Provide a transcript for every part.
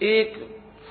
1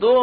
2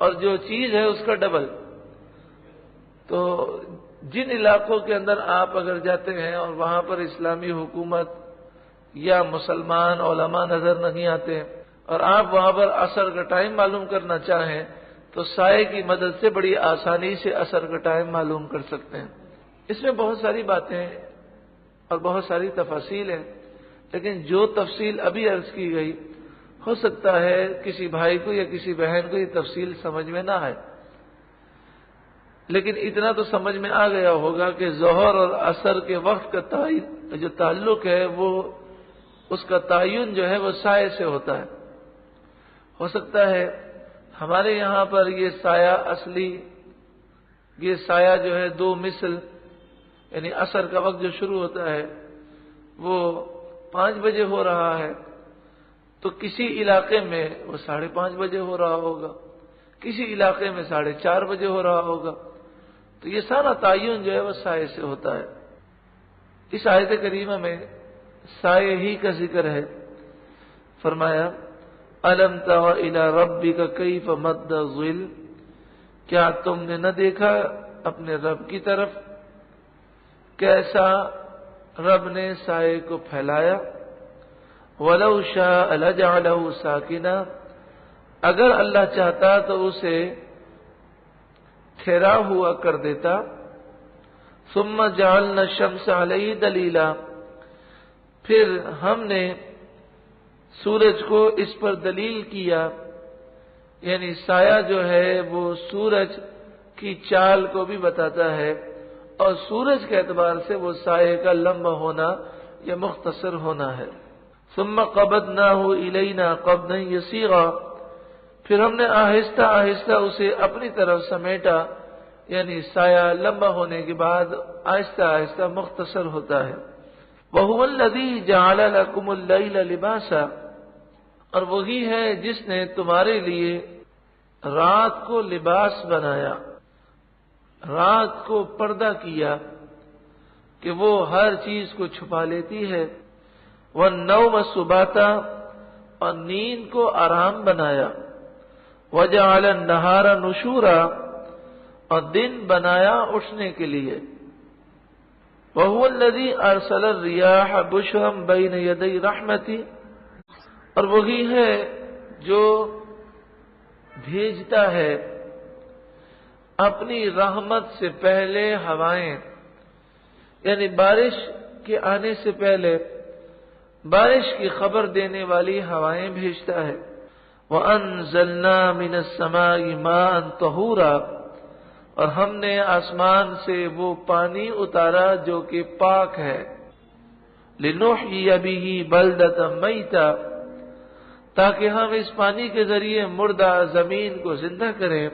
اور جو چیز ہے اس کا ڈبل. تو جن علاقوں کے اندر آپ اگر جاتے ہیں اور وہاں پر اسلامی حکومت یا مسلمان علماء نظر نہیں آتے اور آپ وہاں پر عصر کا ٹائم معلوم کرنا چاہیں تو سائے کی مدد سے بڑی آسانی سے عصر کا ٹائم معلوم کر سکتے ہیں. اس میں بہت ساری باتیں اور بہت ساری تفاصیل ہیں، لیکن جو تفصیل ابھی عرض کی گئی ہو سکتا ہے کسی بھائی کو یا کسی بہن کو یہ تفصیل سمجھ میں نہ آئے، لیکن اتنا تو سمجھ میں آ گیا ہوگا کہ ظہر اور عصر کے وقت کا جو تعلق ہے وہ اس کا تعین جو ہے وہ سائے سے ہوتا ہے. ہو سکتا ہے ہمارے یہاں پر یہ سایہ اصلی، یہ سایہ جو ہے 2 مثل، یعنی عصر کا وقت جو شروع ہوتا ہے وہ 5 بجے ہو رہا ہے، تو کسی علاقے میں وہ 5:30 بجے ہو رہا ہوگا، کسی علاقے میں 4:30 بجے ہو رہا ہوگا. تو یہ سارا تعین جو ہے وہ سائے سے ہوتا ہے. اس آیت کریمہ میں سائے ہی کا ذکر ہے. فرمایا الم تر الی ربک کیف مد الظل، کیا تم نے نہ دیکھا اپنے رب کی طرف کیسا رب نے سائے کو پھیلایا. وَلَوْ شَاءَ لَجَعَلَهُ سَاكِنًا، اگر اللہ چاہتا تو اسے ٹھہرا ہوا کر دیتا. ثُمَّ جَعَلْنَا الشَّمْسَ عَلَيْهِ دَلِيلًا، پھر ہم نے سورج کو اس پر دلیل کیا، یعنی سایہ جو ہے وہ سورج کی چال کو بھی بتاتا ہے اور سورج کے اعتبار سے وہ سائے کا لمبا ہونا یا مختصر ہونا ہے. ثم قبضناہ الینا قبضا یسیرا، پھر ہم نے آہستہ آہستہ اسے اپنی طرف سمیٹا، یعنی سایہ لمبا ہونے کے بعد آہستہ آہستہ مختصر ہوتا ہے. وَهُوَ الَّذِي جَعَلَ لَكُمُ اللَّيْلَ لِبَاسًا، اور وہی ہے جس نے تمہارے لیے رات کو لباس بنایا، رات کو پردہ کیا کہ وہ ہر چیز کو چھپا لیتی ہے. وَالنَّوْمَ سُبَاتًا، اور نیند کو آرام بنایا. وَجَعَلَ النَّهَارَ نُشُورًا، اور دن بنایا اٹھنے کے لیے. وَهُوَ الَّذِي أَرْسَلَ الرِّيَاحَ بُشْرًا بَيْنَ يَدَيْ رَحْمَتِهِ، اور وہی ہے جو بھیجتا ہے اپنی رحمت سے پہلے ہوائیں، یعنی بارش کے آنے سے پہلے بارش کی خبر دینے والی ہوائیں بھیجتا ہے. وَأَنزَلْنَا مِنَ السَّمَاءِ مَاءً طَهُورًا، اور ہم نے آسمان سے وہ پانی اتارا جو کہ پاک ہے. لِنُحْيِيَ بِهِ بَلْدَةً مَيْتًا، تاکہ ہم اس پانی کے ذریعے مردہ زمین کو زندہ کریں.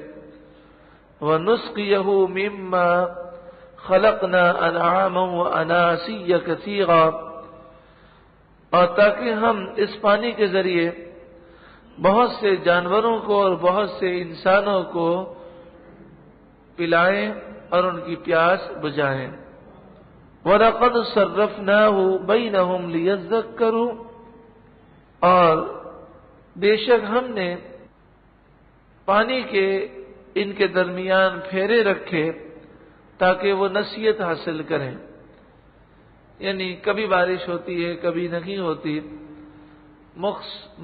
وَنُسْقِيَهُ مِمَّا خَلَقْنَا أَنْعَامًا وَأَنَاسِيَّ كَثِيرًا، اور تاکہ ہم اس پانی کے ذریعے بہت سے جانوروں کو اور بہت سے انسانوں کو پلائیں اور ان کی پیاس بجھائیں. وَلَقَدْ صَرَّفْنَاهُ بَيْنَهُمْ لِيَذَّكَّرُوا، اور بے شک ہم نے پانی کے ان کے درمیان پھیرے رکھے تاکہ وہ نصیحت حاصل کریں. یعنی کبھی بارش ہوتی ہے کبھی نہیں ہوتی،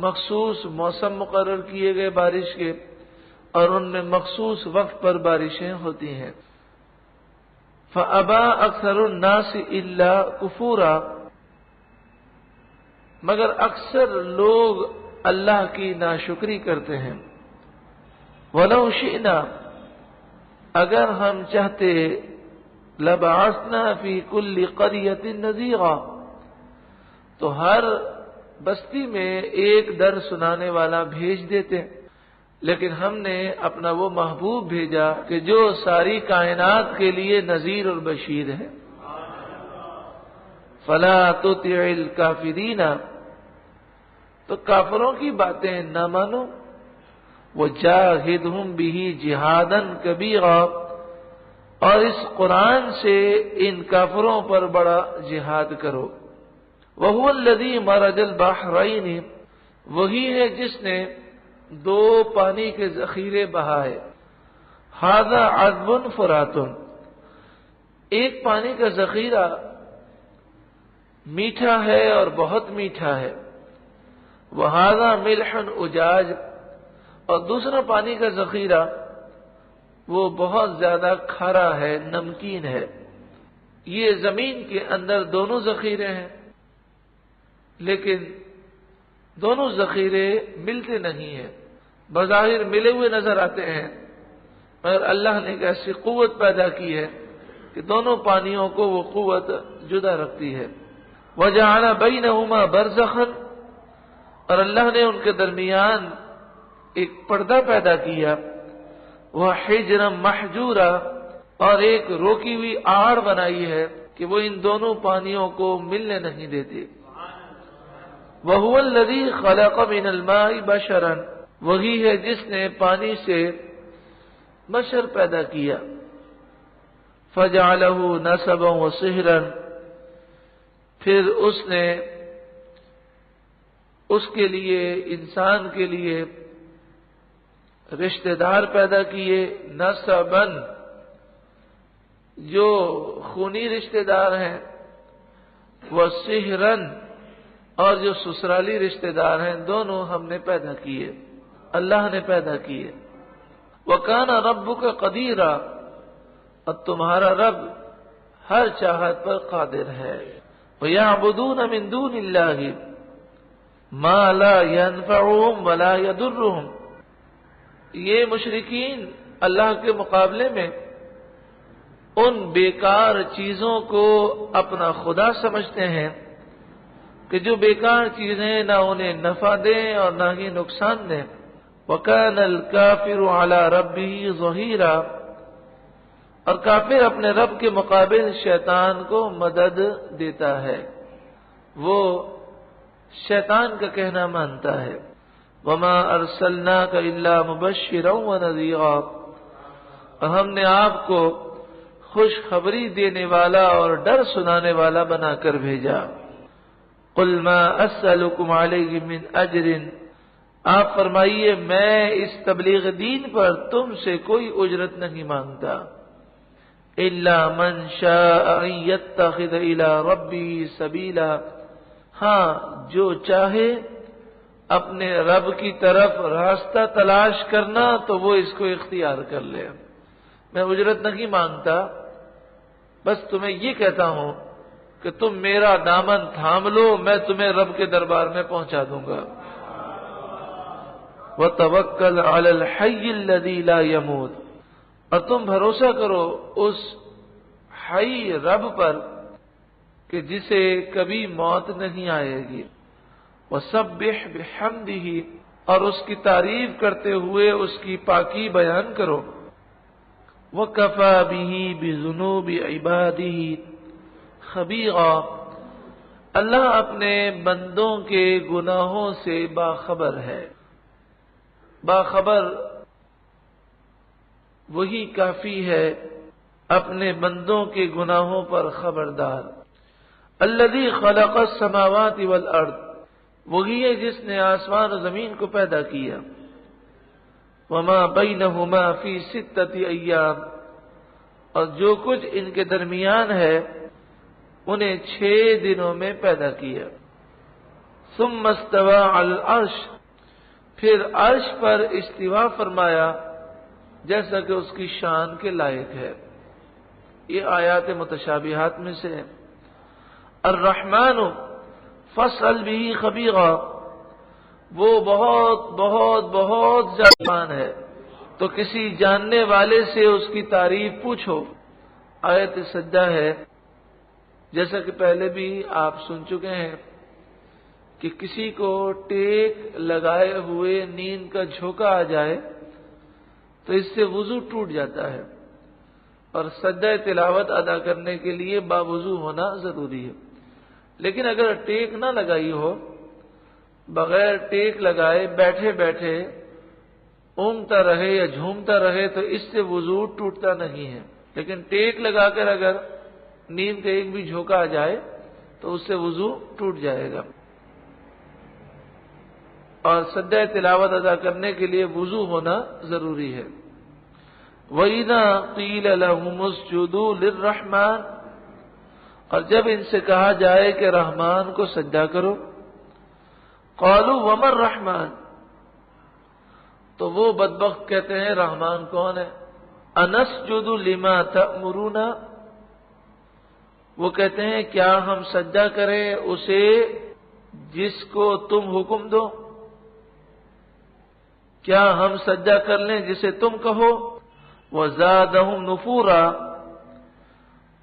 مخصوص موسم مقرر کیے گئے بارش کے اور ان میں مخصوص وقت پر بارشیں ہوتی ہیں. فَأَبَى أَكْثَرُ النَّاسِ إِلَّا كُفُورًا، مگر اکثر لوگ اللہ کی ناشکری کرتے ہیں. وَلَوْ شِئْنَا، اگر ہم چاہتے لَبَعَثْنَا فِي كُلِّ قَرْيَةٍ نَذِيرًا، تو ہر بستی میں ایک ڈر سنانے والا بھیج دیتے، لیکن ہم نے اپنا وہ محبوب بھیجا کہ جو ساری کائنات کے لیے نذیر اور بشیر ہے. فَلَا تُطِعِ الْكَافِرِينَ، تو کافروں کی باتیں نہ مانو. وَجَاهِدْهُمْ بِهِ جِهَادًا كَبِيرًا، اور اس قرآن سے ان کافروں پر بڑا جہاد کرو. وَهُوَ الَّذِي مَرَجَ الْبَحْرَيْنِ، وہی ہے جس نے دو پانی کے ذخیرے بہائے، ھذا عذب فرات، ایک پانی کا ذخیرہ میٹھا ہے اور بہت میٹھا ہے، وھذا ملح اجاج، اور دوسرا پانی کا ذخیرہ وہ بہت زیادہ کھارا ہے، نمکین ہے۔ یہ زمین کے اندر دونوں ذخیرے ہیں، لیکن دونوں ذخیرے ملتے نہیں ہیں، بظاہر ملے ہوئے نظر آتے ہیں، مگر اللہ نے ایک ایسی قوت پیدا کی ہے کہ دونوں پانیوں کو وہ قوت جدا رکھتی ہے۔ وَجَعَلَ بَيْنَهُمَا بَرْزَخًا، اور اللہ نے ان کے درمیان ایک پردہ پیدا کیا، وَحِجْرًا مَحْجُورًا، اور ایک روکی ہوئی آڑ بنائی ہے کہ وہ ان دونوں پانیوں کو ملنے نہیں دیتے۔ وَهُوَ الَّذِي خَلَقَ مِنَ الْمَاءِ بَشَرًا، وہی ہے جس نے پانی سے بشر پیدا کیا، فَجَعَلَهُ نَسَبًا وَصِهْرًا، پھر اس نے اس کے لیے، انسان کے لیے رشتہ دار پیدا کیے، نسباً جو خونی رشتہ دار ہیں، وصہراً اور جو سسرالی رشتہ دار ہیں، دونوں ہم نے پیدا کیے، اللہ نے پیدا کیے۔ وَكَانَ رَبُّكَ قَدِيرًا، اور تمہارا رب ہر چاہت پر قادر ہے۔ وَيَعْبُدُونَ مِن دُونِ اللَّهِ مَا لَا يَنفَعُهُمْ وَلَا يَضُرُّهُمْ، یہ مشرکین اللہ کے مقابلے میں ان بیکار چیزوں کو اپنا خدا سمجھتے ہیں کہ جو بیکار چیزیں نہ انہیں نفع دیں اور نہ ہی نقصان دیں۔ وَكَانَ الْكَافِرُ عَلَى رَبِّهِ ظَهِيرًا، اور کافر اپنے رب کے مقابل شیطان کو مدد دیتا ہے، وہ شیطان کا کہنا مانتا ہے۔ وَمَا أَرْسَلْنَاكَ إِلَّا مُبَشِّرًا وَنَذِيرًا، اور ہم نے آپ کو خوشخبری دینے والا اور ڈر سنانے والا بنا کر بھیجا۔ قُلْ مَا أَسْأَلُكُمْ عَلَيْهِ مِنْ أَجْرٍ، آپ فرمائیے میں اس تبلیغ دین پر تم سے کوئی اجرت نہیں مانگتا، إِلَّا مَنْ شَاءَ أَن يَتَّخِذَ إِلَى رَبِّهِ سَبِيلًا، ہاں جو چاہے اپنے رب کی طرف راستہ تلاش کرنا تو وہ اس کو اختیار کر لے۔ میں اجرت نہیں مانگتا، بس تمہیں یہ کہتا ہوں کہ تم میرا دامن تھام لو، میں تمہیں رب کے دربار میں پہنچا دوں گا۔ وَتَوَكَّلْ عَلَى الْحَيِّ الَّذِي لَا يَمُوتُ، اور تم بھروسہ کرو اس حی رب پر کہ جسے کبھی موت نہیں آئے گی۔ وَسَبِّحْ بِحَمْدِهِ، اور اس کی تعریف کرتے ہوئے اس کی پاکی بیان کرو۔ وَكَفَى بِهِ بِذُنُوبِ عِبَادِهِ خَبِيرًا، اللہ اپنے بندوں کے گناہوں سے باخبر ہے۔ باخبر وہی کافی ہے، اپنے بندوں کے گناہوں پر خبردار۔ الذی خلق السماوات والارض، وہی ہے جس نے آسمان و زمین کو پیدا کیا۔ وما بینہما فی ستۃ ایام، اور جو کچھ ان کے درمیان ہے انہیں 6 دنوں میں پیدا کیا۔ ثم استوى علی العرش، پھر عرش پر استوا فرمایا جیسا کہ اس کی شان کے لائق ہے۔ یہ آیات متشابہات میں سے ہے۔ الرحمن فاسأل به خبیرا، وہ بہت بہت بہت زیادہ ہے تو کسی جاننے والے سے اس کی تعریف پوچھو۔ آیت سجدہ ہے، جیسا کہ پہلے بھی آپ سن چکے ہیں کہ کسی کو ٹیک لگائے ہوئے نیند کا جھونکا آ جائے تو اس سے وضو ٹوٹ جاتا ہے، اور سجدہ تلاوت ادا کرنے کے لیے باوضو ہونا ضروری ہے۔ لیکن اگر ٹیک نہ لگائی ہو، بغیر ٹیک لگائے بیٹھے بیٹھے اونگتا رہے یا جھومتا رہے تو اس سے وضو ٹوٹتا نہیں ہے، لیکن ٹیک لگا کر اگر نیند کا ایک بھی جھونکا آ جائے تو اس سے وضو ٹوٹ جائے گا۔ اور سجدہ تلاوت ادا کرنے کے لیے وضو ہونا ضروری ہے۔ وَإِذَا قِيلَ لَهُمُ اسْجُدُوا لِلرَّحْمَنِ، اور جب ان سے کہا جائے کہ رحمان کو سجدہ کرو، قَالُوا وَمَا الرَّحْمَنُ، تو وہ بدبخت کہتے ہیں رحمان کون ہے؟ أَنَسْجُدُ لِمَا تَأْمُرُونَ، وہ کہتے ہیں کیا ہم سجدہ کریں اسے جس کو تم حکم دو؟ کیا ہم سجدہ کر لیں جسے تم کہو؟ وَزَادَهُمْ نُفُورًا،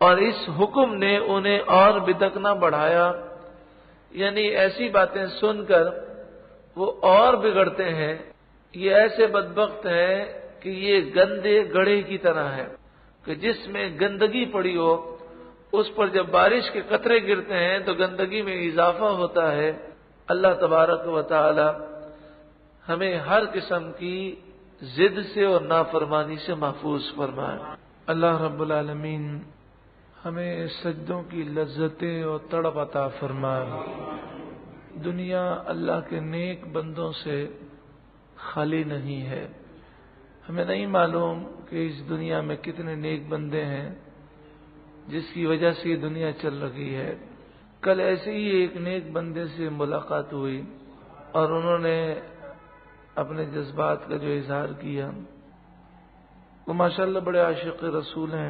اور اس حکم نے انہیں اور بدکنا بڑھایا، یعنی ایسی باتیں سن کر وہ اور بگڑتے ہیں۔ یہ ایسے بدبخت ہیں کہ یہ گندے گڑھے کی طرح ہے کہ جس میں گندگی پڑی ہو، اس پر جب بارش کے قطرے گرتے ہیں تو گندگی میں اضافہ ہوتا ہے۔ اللہ تبارک و تعالی ہمیں ہر قسم کی ضد سے اور نافرمانی سے محفوظ فرمائے۔ اللہ رب العالمین ہمیں سجدوں کی لذتیں اور تڑپ عطا فرمائے۔ دنیا اللہ کے نیک بندوں سے خالی نہیں ہے۔ ہمیں نہیں معلوم کہ اس دنیا میں کتنے نیک بندے ہیں جس کی وجہ سے یہ دنیا چل رہی ہے۔ کل ایسے ہی ایک نیک بندے سے ملاقات ہوئی اور انہوں نے اپنے جذبات کا جو اظہار کیا، وہ ماشاءاللہ بڑے عاشق رسول ہیں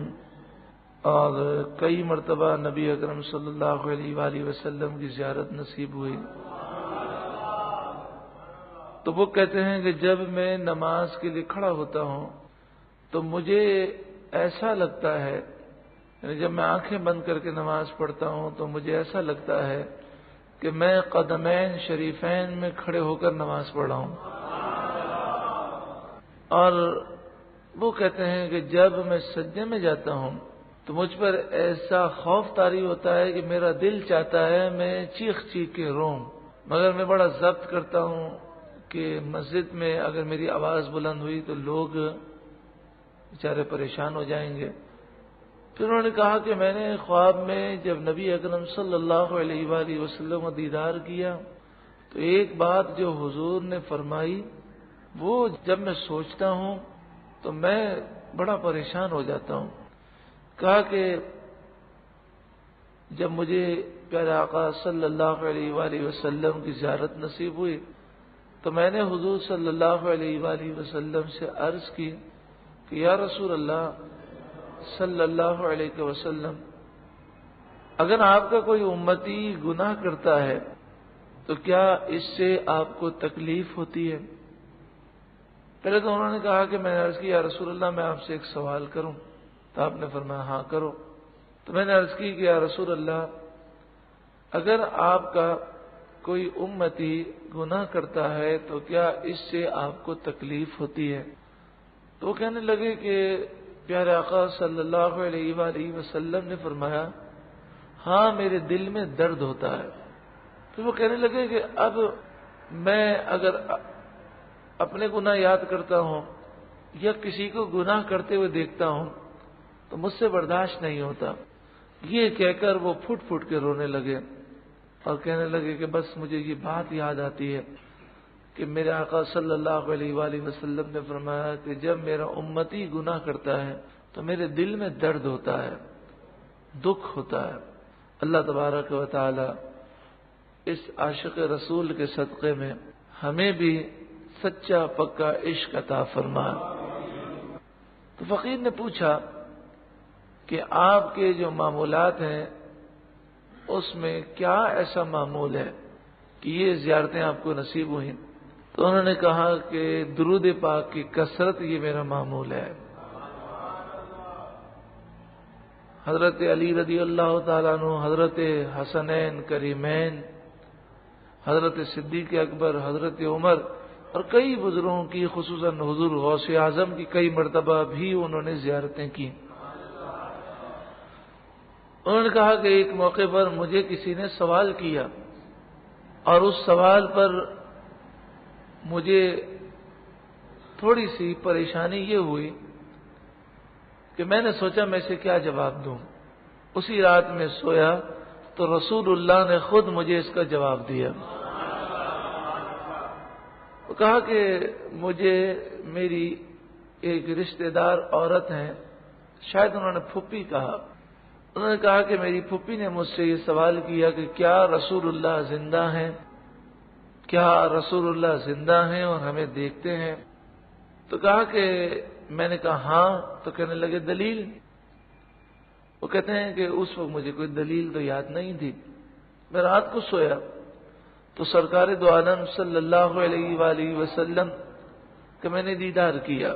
اور کئی مرتبہ نبی اکرم صلی اللہ علیہ وآلہ وسلم کی زیارت نصیب ہوئی۔ تو وہ کہتے ہیں کہ جب میں نماز کے لیے کھڑا ہوتا ہوں تو مجھے ایسا لگتا ہے، یعنی جب میں آنکھیں بند کر کے نماز پڑھتا ہوں تو مجھے ایسا لگتا ہے کہ میں قدمین شریفین میں کھڑے ہو کر نماز پڑھ رہا ہوں۔ اور وہ کہتے ہیں کہ جب میں سجدے میں جاتا ہوں تو مجھ پر ایسا خوف طاری ہوتا ہے کہ میرا دل چاہتا ہے میں چیخ چیخ کے روں، مگر میں بڑا ضبط کرتا ہوں کہ مسجد میں اگر میری آواز بلند ہوئی تو لوگ بیچارے پریشان ہو جائیں گے۔ پھر انہوں نے کہا کہ میں نے خواب میں جب نبی اکرم صلی اللہ علیہ وآلہ وسلم کا دیدار کیا تو ایک بات جو حضور نے فرمائی وہ جب میں سوچتا ہوں تو میں بڑا پریشان ہو جاتا ہوں۔ کہا کہ جب مجھے پیارے آقا صلی اللہ علیہ وآلہ وسلم کی زیارت نصیب ہوئی تو میں نے حضور صلی اللہ علیہ وآلہ وسلم سے عرض کی کہ یا رسول اللہ صلی اللہ علیہ وسلم، اگر آپ کا کوئی امتی گناہ کرتا ہے تو کیا اس سے آپ کو تکلیف ہوتی ہے؟ پہلے تو انہوں نے کہا کہ میں نے عرض کی یا رسول اللہ میں آپ سے ایک سوال کروں؟ تو آپ نے فرمایا ہاں کرو۔ تو میں نے عرض کی کہ یا رسول اللہ اگر آپ کا کوئی امتی گناہ کرتا ہے تو کیا اس سے آپ کو تکلیف ہوتی ہے؟ تو وہ کہنے لگے کہ پیارے آقا صلی اللہ علیہ وآلہ وسلم نے فرمایا ہاں میرے دل میں درد ہوتا ہے۔ پھر وہ کہنے لگے کہ اب میں اگر اپنے گناہ یاد کرتا ہوں یا کسی کو گناہ کرتے ہوئے دیکھتا ہوں تو مجھ سے برداشت نہیں ہوتا۔ یہ کہہ کر وہ پھٹ پھٹ کے رونے لگے اور کہنے لگے کہ بس مجھے یہ بات یاد آتی ہے کہ میرے آقا صلی اللہ علیہ وآلہ وسلم نے فرمایا کہ جب میرا امتی گناہ کرتا ہے تو میرے دل میں درد ہوتا ہے، دکھ ہوتا ہے۔ اللہ تبارک و تعالی اس عاشق رسول کے صدقے میں ہمیں بھی سچا پکا عشق عطا فرمائے۔ تو فقیر نے پوچھا کہ آپ کے جو معمولات ہیں اس میں کیا ایسا معمول ہے کہ یہ زیارتیں آپ کو نصیب ہوئیں؟ تو انہوں نے کہا کہ درود پاک کی کثرت یہ میرا معمول ہے۔ حضرت علی رضی اللہ تعالیٰ عنہ، حضرت حسنین کریمین، حضرت صدیق اکبر، حضرت عمر اور کئی بزرگوں کی، خصوصاً حضور غوث اعظم کی کئی مرتبہ بھی انہوں نے زیارتیں کی۔ انہوں نے کہا کہ ایک موقع پر مجھے کسی نے سوال کیا اور اس سوال پر مجھے تھوڑی سی پریشانی یہ ہوئی کہ میں نے سوچا میں اسے کیا جواب دوں۔ اسی رات میں سویا تو رسول اللہ نے خود مجھے اس کا جواب دیا۔ وہ کہا کہ مجھے میری ایک رشتہ دار عورت ہیں، شاید انہوں نے پھوپھی کہا، انہوں نے کہا کہ میری پھوپھی نے مجھ سے یہ سوال کیا کہ کیا رسول اللہ زندہ ہیں، کیا رسول اللہ زندہ ہیں اور ہمیں دیکھتے ہیں؟ تو کہا کہ میں نے کہا ہاں، تو کہنے لگے دلیل؟ وہ کہتے ہیں کہ اس وقت مجھے کوئی دلیل تو یاد نہیں تھی، میں رات کو سویا تو سرکار دو عالم صلی اللہ علیہ وآلہ وسلم کہ میں نے دیدار کیا،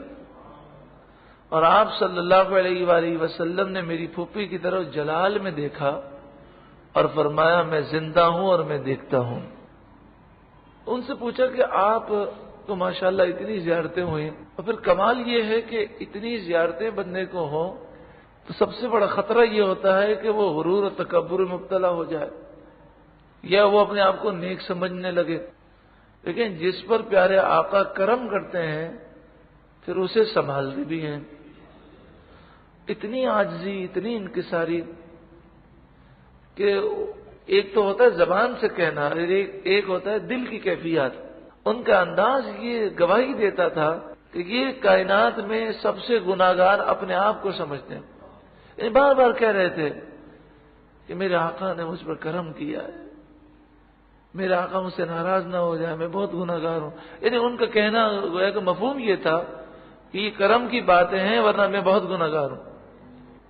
اور آپ صلی اللہ علیہ وآلہ وسلم نے میری پھوپھی کی طرف جلال میں دیکھا اور فرمایا میں زندہ ہوں اور میں دیکھتا ہوں۔ ان سے پوچھا کہ آپ تو ماشاءاللہ اتنی زیارتیں ہوئی، اور پھر کمال یہ ہے کہ اتنی زیارتیں بندے کو ہوں تو سب سے بڑا خطرہ یہ ہوتا ہے کہ وہ غرور و تکبر میں مبتلا ہو جائے یا وہ اپنے آپ کو نیک سمجھنے لگے، لیکن جس پر پیارے آقا کرم کرتے ہیں پھر اسے سنبھالتے بھی ہیں۔ اتنی عاجزی، اتنی انکساری کہ ایک تو ہوتا ہے زبان سے کہنا، ایک ہوتا ہے دل کی کیفیات۔ ان کا انداز یہ گواہی دیتا تھا کہ یہ کائنات میں سب سے گناہگار اپنے آپ کو سمجھتے ہیں، یعنی بار بار کہہ رہے تھے کہ میرے آقا نے مجھ پر کرم کیا ہے، میرے آقا مجھ سے ناراض نہ ہو جائے، میں بہت گناہگار ہوں۔ یعنی ان کا کہنا گویا کہ مفہوم یہ تھا کہ یہ کرم کی باتیں ہیں ورنہ میں بہت گناہگار ہوں۔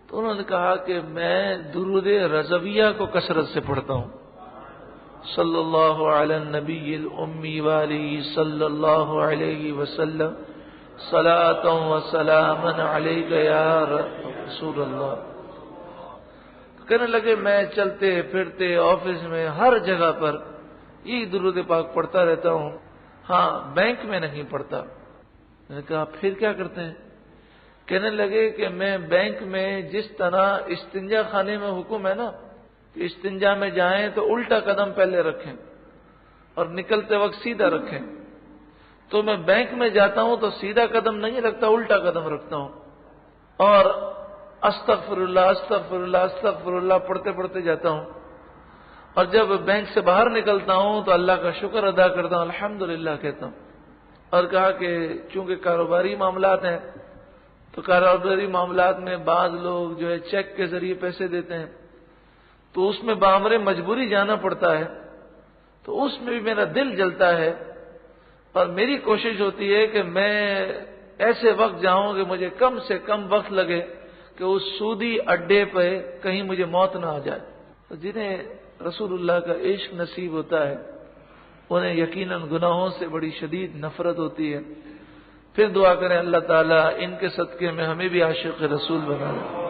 تو انہوں نے کہا کہ میں درود رضویہ کو کثرت سے پڑھتا ہوں، صلی اللہ علی النبی الامی والہ صلی اللہ علیہ وسلم صلاۃ و سلاما علیک یا رسول اللہ۔ کہنے لگے میں چلتے پھرتے آفس میں ہر جگہ پر یہ درود پاک پڑھتا رہتا ہوں، ہاں بینک میں نہیں پڑھتا۔ میں نے کہا پھر کیا کرتے ہیں؟ کہنے لگے کہ میں بینک میں جس طرح استنجا خانے میں حکم ہے نا کہ استنجا میں جائیں تو الٹا قدم پہلے رکھیں اور نکلتے وقت سیدھا رکھیں، تو میں بینک میں جاتا ہوں تو سیدھا قدم نہیں رکھتا، الٹا قدم رکھتا ہوں اور استغفر اللہ استغفر اللہ استغفر اللہ پڑھتے پڑھتے جاتا ہوں، اور جب بینک سے باہر نکلتا ہوں تو اللہ کا شکر ادا کرتا ہوں، الحمدللہ کہتا ہوں۔ اور کہا کہ چونکہ کاروباری معاملات ہیں تو کاروباری معاملات میں بعض لوگ جو ہے چیک کے ذریعے پیسے دیتے ہیں، تو اس میں بامرے مجبوری جانا پڑتا ہے، تو اس میں بھی میرا دل جلتا ہے، اور میری کوشش ہوتی ہے کہ میں ایسے وقت جاؤں کہ مجھے کم سے کم وقت لگے کہ اس سودی اڈے پہ کہیں مجھے موت نہ آ جائے۔ تو جنہیں رسول اللہ کا عشق نصیب ہوتا ہے انہیں یقیناً گناہوں سے بڑی شدید نفرت ہوتی ہے۔ پھر دعا کریں اللہ تعالیٰ ان کے صدقے میں ہمیں بھی عاشق رسول بنا دے۔